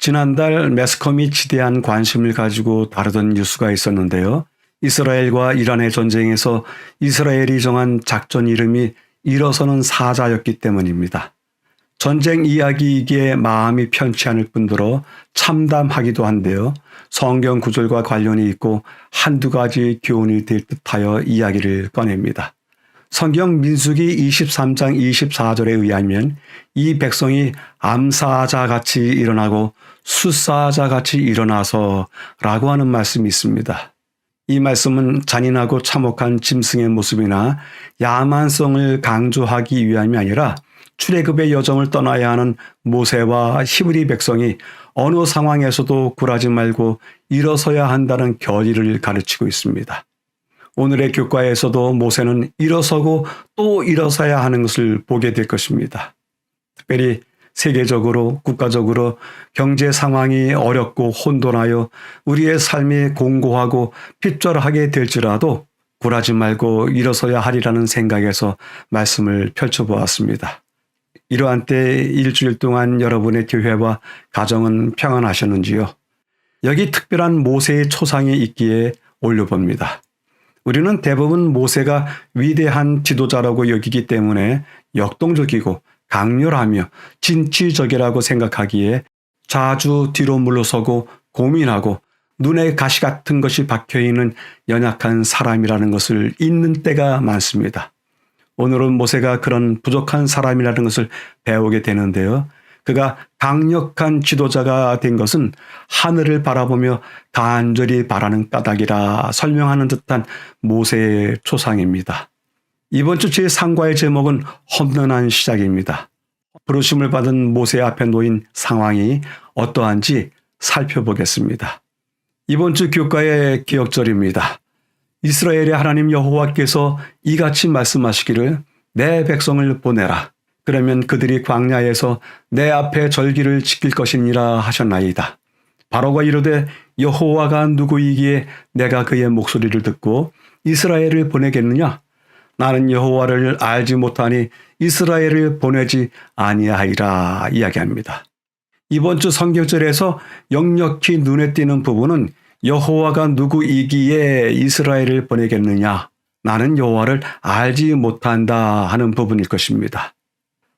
지난달 매스컴이 지대한 관심을 가지고 다루던 뉴스가 있었는데요. 이스라엘과 이란의 전쟁에서 이스라엘이 정한 작전 이름이 일어서는 사자였기 때문입니다. 전쟁 이야기이기에 마음이 편치 않을 뿐더러 참담하기도 한데요. 성경 구절과 관련이 있고 한두 가지 교훈이 될 듯하여 이야기를 꺼냅니다. 성경 민수기 23장 24절에 의하면 이 백성이 암사자같이 일어나고 숫사자같이 일어나서 라고 하는 말씀이 있습니다. 이 말씀은 잔인하고 참혹한 짐승의 모습이나 야만성을 강조하기 위함이 아니라 출애굽의 여정을 떠나야 하는 모세와 히브리 백성이 어느 상황에서도 굴하지 말고 일어서야 한다는 결의를 가르치고 있습니다. 오늘의 교과에서도 모세는 일어서고 또 일어서야 하는 것을 보게 될 것입니다. 특별히 세계적으로 국가적으로 경제 상황이 어렵고 혼돈하여 우리의 삶이 공고하고 핍절하게 될지라도 굴하지 말고 일어서야 하리라는 생각에서 말씀을 펼쳐보았습니다. 이러한 때 일주일 동안 여러분의 교회와 가정은 평안하셨는지요? 여기 특별한 모세의 초상이 있기에 올려봅니다. 우리는 대부분 모세가 위대한 지도자라고 여기기 때문에 역동적이고 강렬하며 진취적이라고 생각하기에 자주 뒤로 물러서고 고민하고 눈에 가시 같은 것이 박혀있는 연약한 사람이라는 것을 잊는 때가 많습니다. 오늘은 모세가 그런 부족한 사람이라는 것을 배우게 되는데요. 그가 강력한 지도자가 된 것은 하늘을 바라보며 간절히 바라는 까닭이라 설명하는 듯한 모세의 초상입니다. 이번 주 제3과의 제목은 험난한 시작입니다. 부르심을 받은 모세 앞에 놓인 상황이 어떠한지 살펴보겠습니다. 이번 주 교과의 기억절입니다. 이스라엘의 하나님 여호와께서 이같이 말씀하시기를 내 백성을 보내라. 그러면 그들이 광야에서 내 앞에 절기를 지킬 것이니라 하셨나이다. 바로가 이르되 여호와가 누구이기에 내가 그의 목소리를 듣고 이스라엘을 보내겠느냐? 나는 여호와를 알지 못하니 이스라엘을 보내지 아니하리라 이야기합니다. 이번 주 성경절에서 역력히 눈에 띄는 부분은 여호와가 누구이기에 이스라엘을 보내겠느냐? 나는 여호와를 알지 못한다 하는 부분일 것입니다.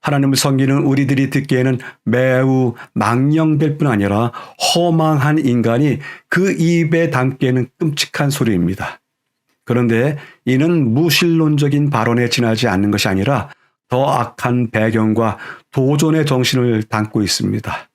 하나님을 섬기는 우리들이 듣기에는 매우 망령될 뿐 아니라 허망한 인간이 그 입에 담기에는 끔찍한 소리입니다. 그런데 이는 무신론적인 발언에 지나지 않는 것이 아니라 더 악한 배경과 도전의 정신을 담고 있습니다.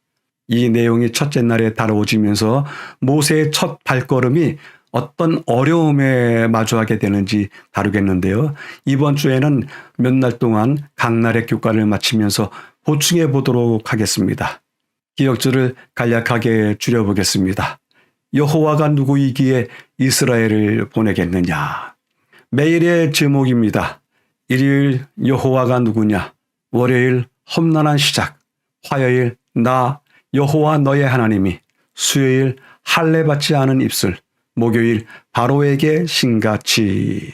이 내용이 첫째 날에 다뤄지면서 모세의 첫 발걸음이 어떤 어려움에 마주하게 되는지 다루겠는데요. 이번 주에는 몇 날 동안 각 날의 교과를 마치면서 보충해 보도록 하겠습니다. 기억줄을 간략하게 줄여보겠습니다. 여호와가 누구이기에 이스라엘을 보내겠느냐. 매일의 제목입니다. 일요일 여호와가 누구냐. 월요일 험난한 시작. 화요일 나 여호와 너의 하나님이. 수요일 할례 받지 않은 입술. 목요일 바로에게 신같이.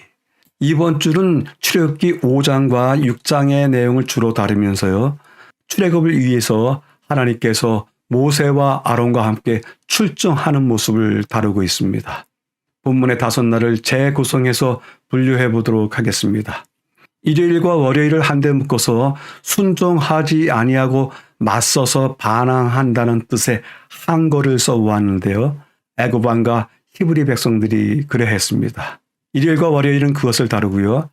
이번 주는 출애굽기 5장과 6장의 내용을 주로 다루면서요. 출애굽을 위해서 하나님께서 모세와 아론과 함께 출정하는 모습을 다루고 있습니다. 본문의 5날을 재구성해서 분류해 보도록 하겠습니다. 일요일과 월요일을 한데 묶어서 순종하지 아니하고 맞서서 반항한다는 뜻의 한글을 써보았는데요. 애굽 왕과 히브리 백성들이 그래 했습니다. 일요일과 월요일은 그것을 다루고요.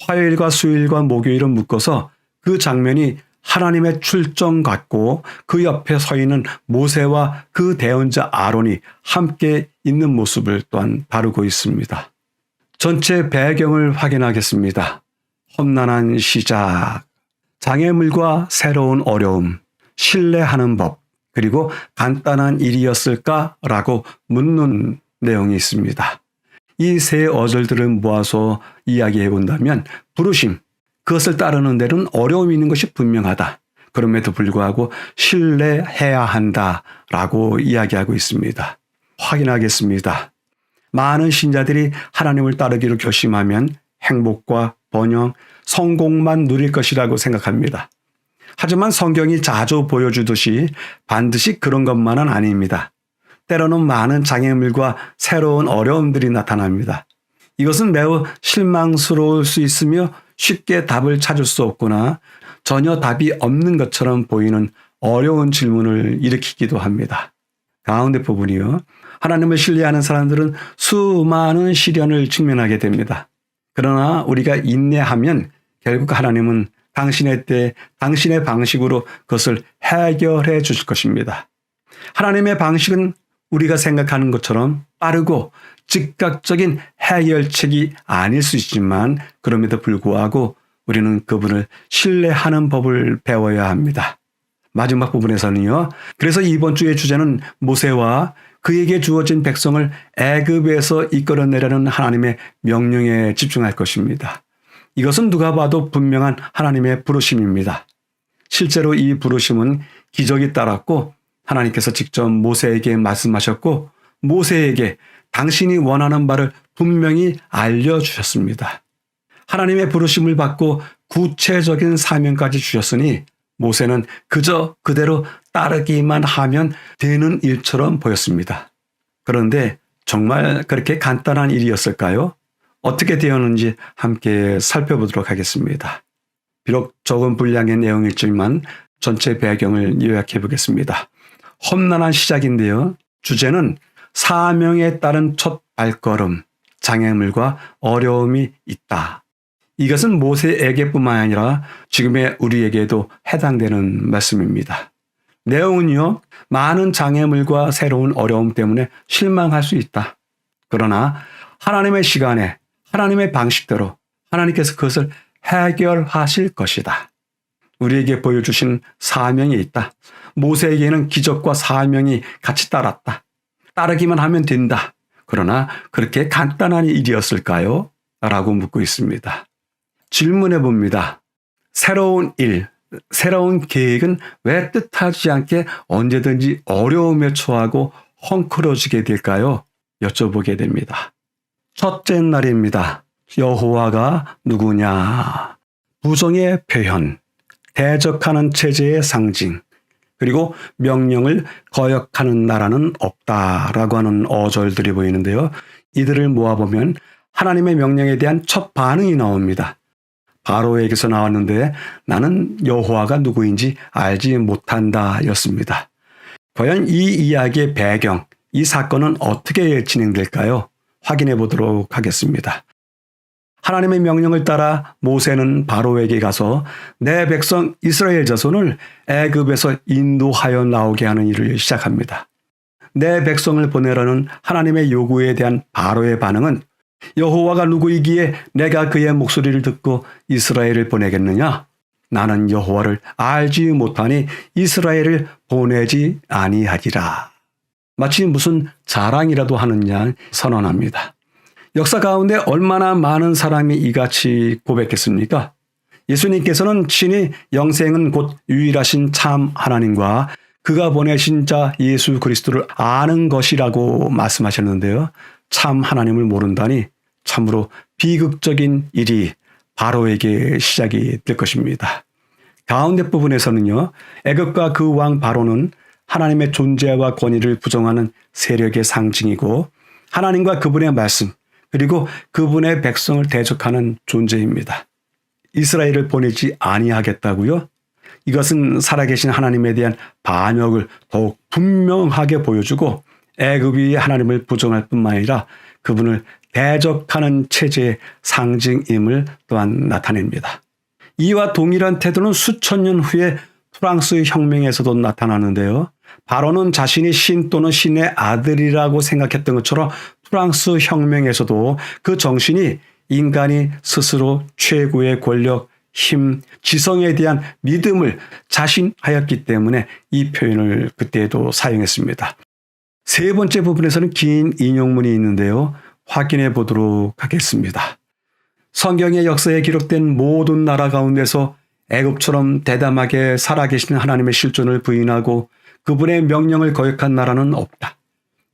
화요일과 수요일과 목요일은 묶어서 그 장면이 하나님의 출정 같고 그 옆에 서 있는 모세와 그 대언자 아론이 함께 있는 모습을 또한 다루고 있습니다. 전체 배경을 확인하겠습니다. 험난한 시작, 장애물과 새로운 어려움, 신뢰하는 법, 그리고 간단한 일이었을까라고 묻는 내용이 있습니다. 이 세 어절들을 모아서 이야기해 본다면 부르심, 그것을 따르는 데는 어려움이 있는 것이 분명하다. 그럼에도 불구하고 신뢰해야 한다라고 이야기하고 있습니다. 확인하겠습니다. 많은 신자들이 하나님을 따르기로 결심하면 행복과 번영, 성공만 누릴 것이라고 생각합니다. 하지만 성경이 자주 보여주듯이 반드시 그런 것만은 아닙니다. 때로는 많은 장애물과 새로운 어려움들이 나타납니다. 이것은 매우 실망스러울 수 있으며 쉽게 답을 찾을 수 없거나 전혀 답이 없는 것처럼 보이는 어려운 질문을 일으키기도 합니다. 가운데 부분이요. 하나님을 신뢰하는 사람들은 수많은 시련을 직면하게 됩니다. 그러나 우리가 인내하면 결국 하나님은 당신의 때, 당신의 방식으로 그것을 해결해 주실 것입니다. 하나님의 방식은 우리가 생각하는 것처럼 빠르고 즉각적인 해결책이 아닐 수 있지만 그럼에도 불구하고 우리는 그분을 신뢰하는 법을 배워야 합니다. 마지막 부분에서는요. 그래서 이번 주의 주제는 모세와 그에게 주어진 백성을 애굽에서 이끌어내려는 하나님의 명령에 집중할 것입니다. 이것은 누가 봐도 분명한 하나님의 부르심입니다. 실제로 이 부르심은 기적이 따랐고 하나님께서 직접 모세에게 말씀하셨고 모세에게 당신이 원하는 바를 분명히 알려주셨습니다. 하나님의 부르심을 받고 구체적인 사명까지 주셨으니 모세는 그저 그대로 따르기만 하면 되는 일처럼 보였습니다. 그런데 정말 그렇게 간단한 일이었을까요? 어떻게 되었는지 함께 살펴보도록 하겠습니다. 비록 적은 분량의 내용이지만 전체 배경을 요약해 보겠습니다. 험난한 시작인데요. 주제는 사명에 따른 첫 발걸음, 장애물과 어려움이 있다. 이것은 모세에게뿐만 아니라 지금의 우리에게도 해당되는 말씀입니다. 내용은요, 많은 장애물과 새로운 어려움 때문에 실망할 수 있다. 그러나 하나님의 시간에, 하나님의 방식대로 하나님께서 그것을 해결하실 것이다. 우리에게 보여주신 사명이 있다. 모세에게는 기적과 사명이 같이 따랐다. 따르기만 하면 된다. 그러나 그렇게 간단한 일이었을까요? 라고 묻고 있습니다. 질문해 봅니다. 새로운 일, 새로운 계획은 왜 뜻하지 않게 언제든지 어려움에 처하고 헝클어지게 될까요? 여쭤보게 됩니다. 첫째 날입니다. 여호와가 누구냐? 부정의 표현, 대적하는 체제의 상징, 그리고 명령을 거역하는 나라는 없다라고 하는 어절들이 보이는데요. 이들을 모아보면 하나님의 명령에 대한 첫 반응이 나옵니다. 바로에게서 나왔는데 나는 여호와가 누구인지 알지 못한다 였습니다. 과연 이 이야기의 배경, 이 사건은 어떻게 진행될까요? 확인해 보도록 하겠습니다. 하나님의 명령을 따라 모세는 바로에게 가서 내 백성 이스라엘 자손을 애굽에서 인도하여 나오게 하는 일을 시작합니다. 내 백성을 보내라는 하나님의 요구에 대한 바로의 반응은 여호와가 누구이기에 내가 그의 목소리를 듣고 이스라엘을 보내겠느냐? 나는 여호와를 알지 못하니 이스라엘을 보내지 아니하리라. 마치 무슨 자랑이라도 하느냐 선언합니다. 역사 가운데 얼마나 많은 사람이 이같이 고백했습니까? 예수님께서는 친히 영생은 곧 유일하신 참 하나님과 그가 보내신 자 예수 그리스도를 아는 것이라고 말씀하셨는데요. 참 하나님을 모른다니 참으로 비극적인 일이 바로에게 시작이 될 것입니다. 가운데 부분에서는요. 애굽과 그 왕 바로는 하나님의 존재와 권위를 부정하는 세력의 상징이고 하나님과 그분의 말씀 그리고 그분의 백성을 대적하는 존재입니다. 이스라엘을 보내지 아니하겠다고요? 이것은 살아계신 하나님에 대한 반역을 더욱 분명하게 보여주고 애굽이 하나님을 부정할 뿐만 아니라 그분을 대적하는 체제의 상징임을 또한 나타냅니다. 이와 동일한 태도는 수천 년 후에 프랑스 혁명에서도 나타나는데요. 바로는 자신이 신 또는 신의 아들이라고 생각했던 것처럼 프랑스 혁명에서도 그 정신이 인간이 스스로 최고의 권력, 힘, 지성에 대한 믿음을 자신하였기 때문에 이 표현을 그때도 사용했습니다. 세 번째 부분에서는 긴 인용문이 있는데요. 확인해 보도록 하겠습니다. 성경의 역사에 기록된 모든 나라 가운데서 애굽처럼 대담하게 살아계신 하나님의 실존을 부인하고 그분의 명령을 거역한 나라는 없다.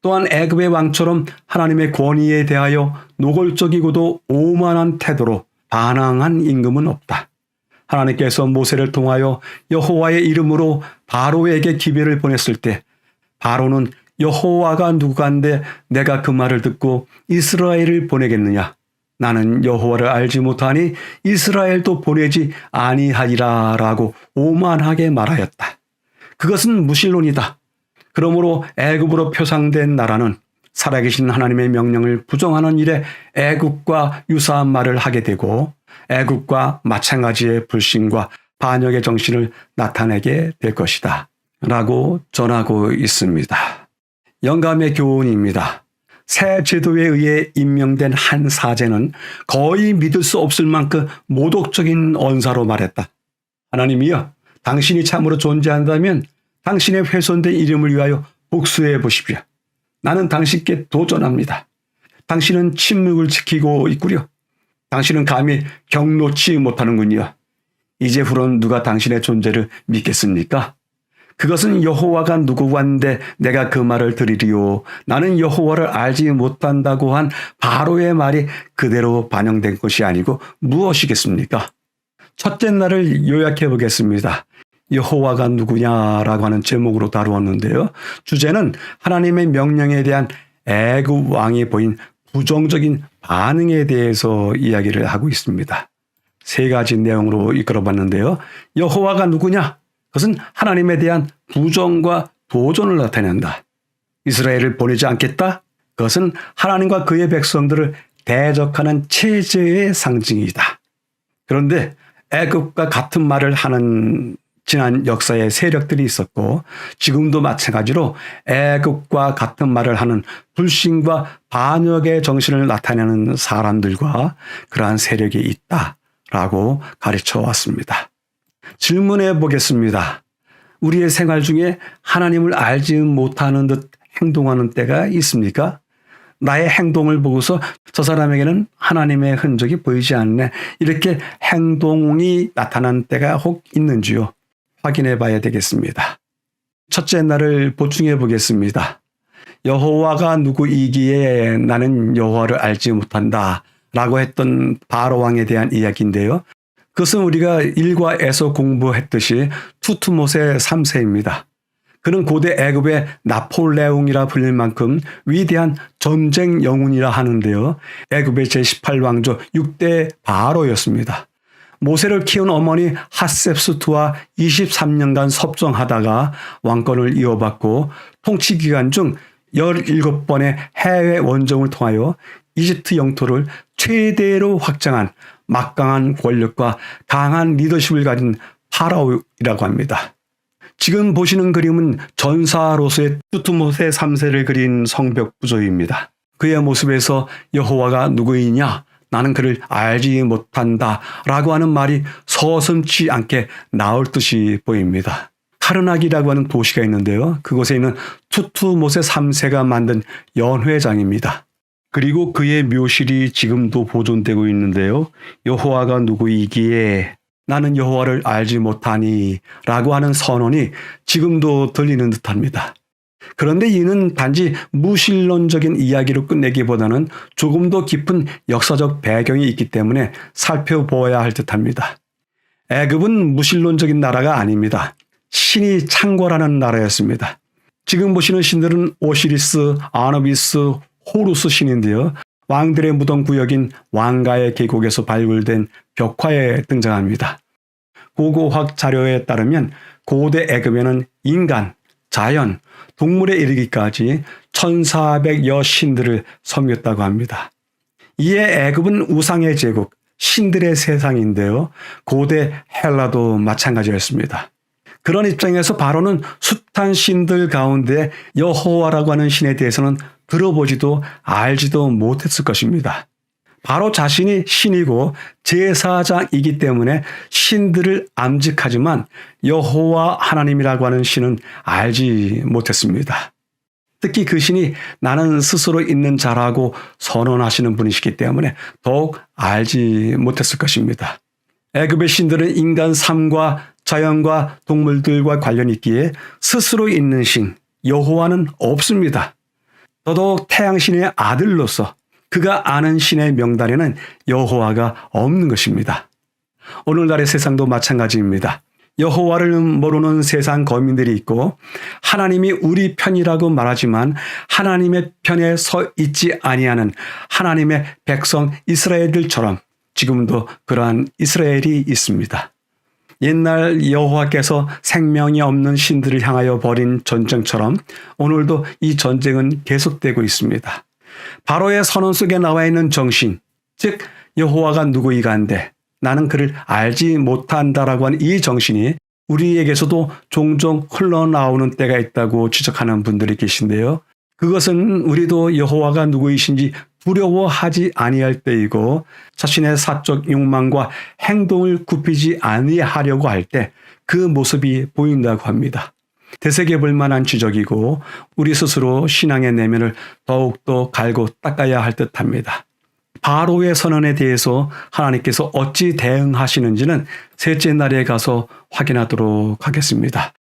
또한 애굽의 왕처럼 하나님의 권위에 대하여 노골적이고도 오만한 태도로 반항한 임금은 없다. 하나님께서 모세를 통하여 여호와의 이름으로 바로에게 기별을 보냈을 때 바로는 여호와가 누구간데 내가 그 말을 듣고 이스라엘을 보내겠느냐? 나는 여호와를 알지 못하니 이스라엘도 보내지 아니하리라 라고 오만하게 말하였다. 그것은 무신론이다. 그러므로 애굽으로 표상된 나라는 살아계신 하나님의 명령을 부정하는 일에 애굽과 유사한 말을 하게 되고 애굽과 마찬가지의 불신과 반역의 정신을 나타내게 될 것이다 라고 전하고 있습니다. 영감의 교훈입니다. 새 제도에 의해 임명된 한 사제는 거의 믿을 수 없을 만큼 모독적인 언사로 말했다. 하나님이여, 당신이 참으로 존재한다면 당신의 훼손된 이름을 위하여 복수해 보십시오. 나는 당신께 도전합니다. 당신은 침묵을 지키고 있구려. 당신은 감히 경놓지 못하는군요. 이제후로는 누가 당신의 존재를 믿겠습니까? 그것은 여호와가 누구간데 내가 그 말을 들으리요. 나는 여호와를 알지 못한다고 한 바로의 말이 그대로 반영된 것이 아니고 무엇이겠습니까? 첫째 날을 요약해 보겠습니다. 여호와가 누구냐라고 하는 제목으로 다루었는데요. 주제는 하나님의 명령에 대한 애굽 왕이 보인 부정적인 반응에 대해서 이야기를 하고 있습니다. 세 가지 내용으로 이끌어봤는데요. 여호와가 누구냐? 그것은 하나님에 대한 부정과 도전을 나타낸다. 이스라엘을 보내지 않겠다? 그것은 하나님과 그의 백성들을 대적하는 체제의 상징이다. 그런데 애굽과 같은 말을 하는 지난 역사의 세력들이 있었고 지금도 마찬가지로 애굽과 같은 말을 하는 불신과 반역의 정신을 나타내는 사람들과 그러한 세력이 있다라고 가르쳐 왔습니다. 질문해 보겠습니다. 우리의 생활 중에 하나님을 알지 못하는 듯 행동하는 때가 있습니까? 나의 행동을 보고서 저 사람에게는 하나님의 흔적이 보이지 않네. 이렇게 행동이 나타난 때가 혹 있는지요? 확인해 봐야 되겠습니다. 첫째 날을 보충해 보겠습니다. 여호와가 누구이기에 나는 여호와를 알지 못한다 라고 했던 바로 왕에 대한 이야기인데요. 그것은 우리가 일과에서 공부했듯이 투트모세 3세입니다. 그는 고대 애굽의 나폴레옹이라 불릴 만큼 위대한 전쟁 영웅이라 하는데요. 애굽의 제18왕조 6대 바로였습니다. 모세를 키운 어머니 핫셉수트와 23년간 섭정하다가 왕권을 이어받고 통치 기간 중 17번의 해외 원정을 통하여 이집트 영토를 최대로 확장한 막강한 권력과 강한 리더십을 가진 파라오라고 합니다. 지금 보시는 그림은 전사로서의 투트모세 3세를 그린 성벽 부조입니다. 그의 모습에서 여호와가 누구이냐? 나는 그를 알지 못한다 라고 하는 말이 서슴지 않게 나올 듯이 보입니다. 카르나기라고 하는 도시가 있는데요. 그곳에 있는 투트모세 3세가 만든 연회장입니다. 그리고 그의 묘실이 지금도 보존되고 있는데요. 여호와가 누구이기에 나는 여호와를 알지 못하니 라고 하는 선언이 지금도 들리는 듯합니다. 그런데 이는 단지 무신론적인 이야기로 끝내기보다는 조금 더 깊은 역사적 배경이 있기 때문에 살펴보아야 할 듯합니다. 애굽은 무신론적인 나라가 아닙니다. 신이 창궐하는 나라였습니다. 지금 보시는 신들은 오시리스, 아누비스, 호루스 신인데요. 왕들의 무덤 구역인 왕가의 계곡에서 발굴된 벽화에 등장합니다. 고고학 자료에 따르면 고대 애굽에는 인간, 자연, 동물에 이르기까지 1400여 신들을 섬겼다고 합니다. 이에 애굽은 우상의 제국, 신들의 세상인데요. 고대 헬라도 마찬가지였습니다. 그런 입장에서 바로는 숱한 신들 가운데 여호와라고 하는 신에 대해서는 들어보지도 알지도 못했을 것입니다. 바로 자신이 신이고 제사장이기 때문에 신들을 암직하지만 여호와 하나님이라고 하는 신은 알지 못했습니다. 특히 그 신이 나는 스스로 있는 자라고 선언하시는 분이시기 때문에 더욱 알지 못했을 것입니다. 애굽의 신들은 인간 삶과 자연과 동물들과 관련이 있기에 스스로 있는 신 여호와는 없습니다. 더더욱 태양신의 아들로서 그가 아는 신의 명단에는 여호와가 없는 것입니다. 오늘날의 세상도 마찬가지입니다. 여호와를 모르는 세상 거민들이 있고 하나님이 우리 편이라고 말하지만 하나님의 편에 서 있지 아니하는 하나님의 백성 이스라엘들처럼 지금도 그러한 이스라엘이 있습니다. 옛날 여호와께서 생명이 없는 신들을 향하여 벌인 전쟁처럼 오늘도 이 전쟁은 계속되고 있습니다. 바로의 선언 속에 나와 있는 정신, 즉 여호와가 누구이간데 나는 그를 알지 못한다라고 하는 이 정신이 우리에게서도 종종 흘러나오는 때가 있다고 지적하는 분들이 계신데요. 그것은 우리도 여호와가 누구이신지 두려워하지 아니할 때이고 자신의 사적 욕망과 행동을 굽히지 아니하려고 할 때 그 모습이 보인다고 합니다. 되새겨볼 만한 지적이고 우리 스스로 신앙의 내면을 더욱더 갈고 닦아야 할 듯합니다. 바로의 선언에 대해서 하나님께서 어찌 대응하시는지는 셋째 날에 가서 확인하도록 하겠습니다.